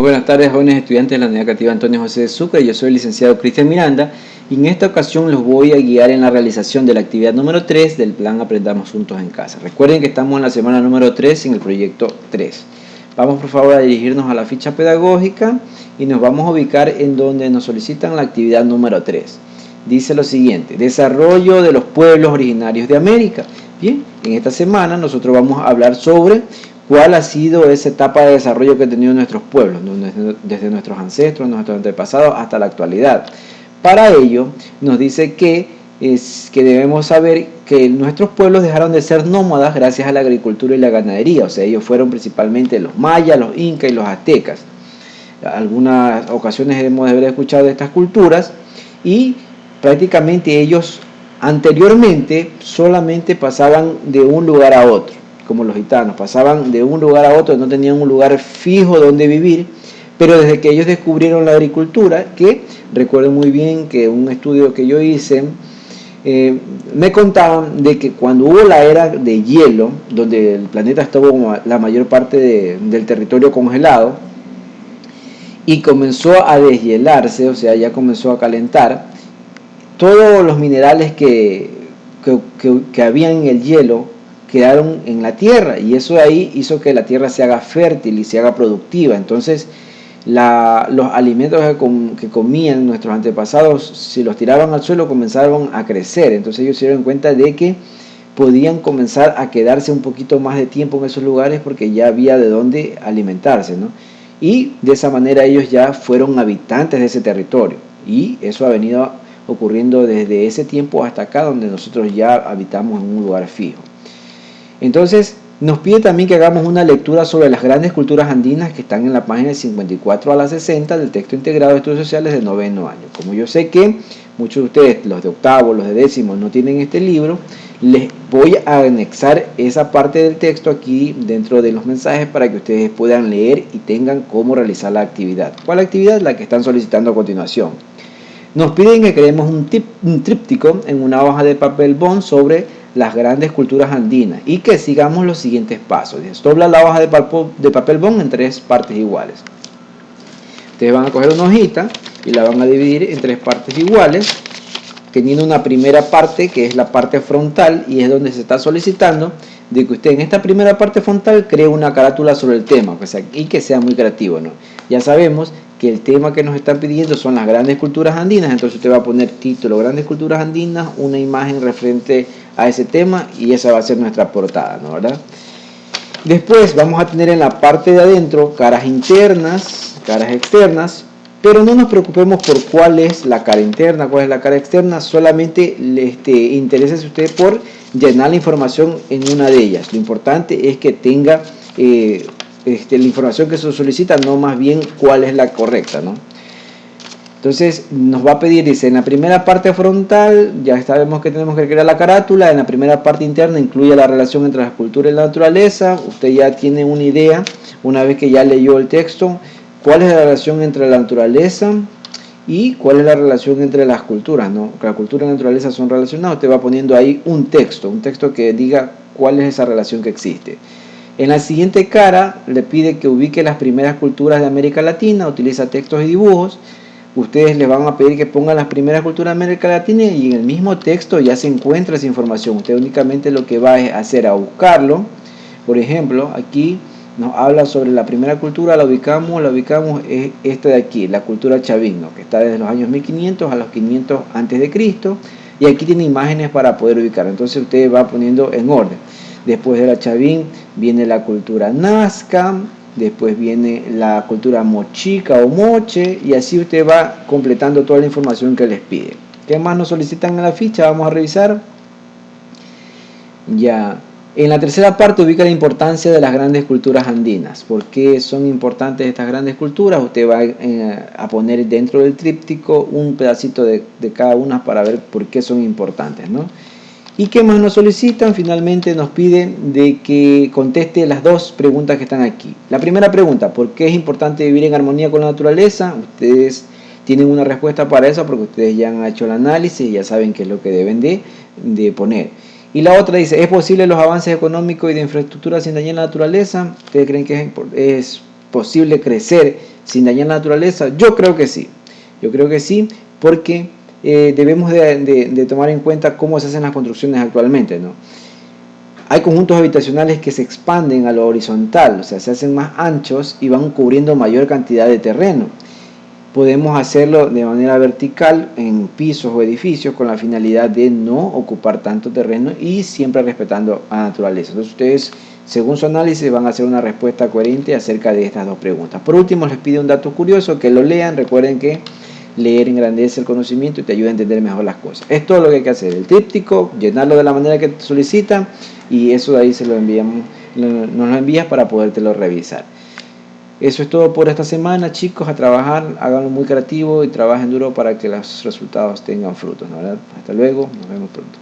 Buenas tardes, jóvenes estudiantes de la Unidad Creativa Antonio José de Sucre. Yo soy el licenciado Cristian Miranda y en esta ocasión los voy a guiar en la realización de la actividad número 3 del plan Aprendamos Juntos en Casa. Recuerden que estamos en la semana número 3 en el proyecto 3. Vamos por favor a dirigirnos a la ficha pedagógica y nos vamos a ubicar en donde nos solicitan la actividad número 3. Dice lo siguiente: desarrollo de los pueblos originarios de América. Bien, en esta semana nosotros vamos a hablar sobre cuál ha sido esa etapa de desarrollo que han tenido nuestros pueblos, desde nuestros ancestros, nuestros antepasados hasta la actualidad. Para ello nos dice que debemos saber que nuestros pueblos dejaron de ser nómadas gracias a la agricultura y la ganadería. O sea, ellos fueron principalmente los mayas, los incas y los aztecas. Algunas ocasiones hemos de haber escuchado de estas culturas y prácticamente ellos anteriormente solamente pasaban de un lugar a otro, como los gitanos, pasaban de un lugar a otro, no tenían un lugar fijo donde vivir, pero desde que ellos descubrieron la agricultura, que recuerdo muy bien que un estudio que yo hice, me contaban de que cuando hubo la era de hielo, donde el planeta estuvo la mayor parte del territorio congelado, y comenzó a deshielarse, o sea, ya comenzó a calentar, todos los minerales que había en el hielo quedaron en la tierra y eso ahí hizo que la tierra se haga fértil y se haga productiva. Entonces los alimentos que comían nuestros antepasados, si los tiraban al suelo, comenzaron a crecer. Entonces ellos se dieron cuenta de que podían comenzar a quedarse un poquito más de tiempo en esos lugares porque ya había de dónde alimentarse, ¿no? Y de esa manera ellos ya fueron habitantes de ese territorio y eso ha venido ocurriendo desde ese tiempo hasta acá, donde nosotros ya habitamos en un lugar fijo. Entonces nos pide también que hagamos una lectura sobre las grandes culturas andinas que están en la página 54 a la 60 del texto integrado de estudios sociales de noveno año. Como yo sé que muchos de ustedes, los de octavo, los de décimo, no tienen este libro, les voy a anexar esa parte del texto aquí dentro de los mensajes para que ustedes puedan leer y tengan cómo realizar la actividad. ¿Cuál actividad? La que están solicitando a continuación. Nos piden que creemos un tríptico en una hoja de papel bond sobre las grandes culturas andinas y que sigamos los siguientes pasos. Dobla la hoja de papel bond en 3 partes iguales. Ustedes van a coger una hojita y la van a dividir en 3 partes iguales, teniendo una primera parte que es la parte frontal y es donde se está solicitando de que usted en esta primera parte frontal cree una carátula sobre el tema, y que sea muy creativo, ¿no? Ya sabemos que el tema que nos están pidiendo son las grandes culturas andinas, entonces usted va a poner título grandes culturas andinas, una imagen referente a ese tema y esa va a ser nuestra portada, ¿no? ¿Verdad? Después vamos a tener en la parte de adentro caras internas, caras externas, pero no nos preocupemos por cuál es la cara interna, cuál es la cara externa, solamente interese usted por llenar la información en una de ellas. Lo importante es que tenga la información que se solicita, no más bien cuál es la correcta, ¿no? Entonces nos va a pedir, dice, en la primera parte frontal ya sabemos que tenemos que crear la carátula, en la primera parte interna incluye la relación entre la cultura y la naturaleza. Usted ya tiene una idea, una vez que ya leyó el texto, cuál es la relación entre la naturaleza y cuál es la relación entre las culturas, ¿no? La cultura y la naturaleza son relacionadas. Usted va poniendo ahí un texto que diga cuál es esa relación que existe. En la siguiente cara le pide que ubique las primeras culturas de América Latina, utiliza textos y dibujos. Ustedes les van a pedir que pongan las primeras culturas de América Latina y en el mismo texto ya se encuentra esa información. Usted únicamente lo que va a hacer a buscarlo. Por ejemplo, aquí nos habla sobre la primera cultura, la ubicamos es esta de aquí, la cultura chavín, ¿no? Que está desde los años 1500 a los 500 a.C. y aquí tiene imágenes para poder ubicar. Entonces usted va poniendo en orden. Después de la chavín viene la cultura nazca, después viene la cultura mochica o moche y así usted va completando toda la información que les pide. ¿Qué más nos solicitan en la ficha? Vamos a revisar. Ya. En la tercera parte ubica la importancia de las grandes culturas andinas. ¿Por qué son importantes estas grandes culturas? Usted va a poner dentro del tríptico un pedacito de cada una para ver por qué son importantes, ¿no? ¿Y qué más nos solicitan? Finalmente nos piden de que conteste las 2 preguntas que están aquí. La primera pregunta, ¿por qué es importante vivir en armonía con la naturaleza? Ustedes tienen una respuesta para eso porque ustedes ya han hecho el análisis y ya saben qué es lo que deben de poner. Y la otra dice, ¿es posible los avances económicos y de infraestructura sin dañar la naturaleza? ¿Ustedes creen que es posible crecer sin dañar la naturaleza? Yo creo que sí. Yo creo que sí, porque debemos de tomar en cuenta cómo se hacen las construcciones actualmente, ¿no? Hay conjuntos habitacionales que se expanden a lo horizontal, o sea, se hacen más anchos y van cubriendo mayor cantidad de terreno. Podemos hacerlo de manera vertical en pisos o edificios con la finalidad de no ocupar tanto terreno y siempre respetando a la naturaleza. Entonces ustedes, según su análisis, van a hacer una respuesta coherente acerca de estas dos preguntas. Por último, les pido un dato curioso, que lo lean. Recuerden que leer engrandece el conocimiento y te ayuda a entender mejor las cosas. Es todo lo que hay que hacer. El tríptico, llenarlo de la manera que te solicitan y eso de ahí se lo enviamos, nos lo envías para podértelo revisar. Eso es todo por esta semana, chicos. A trabajar, háganlo muy creativo y trabajen duro para que los resultados tengan frutos, ¿no? ¿Verdad? Hasta luego, nos vemos pronto.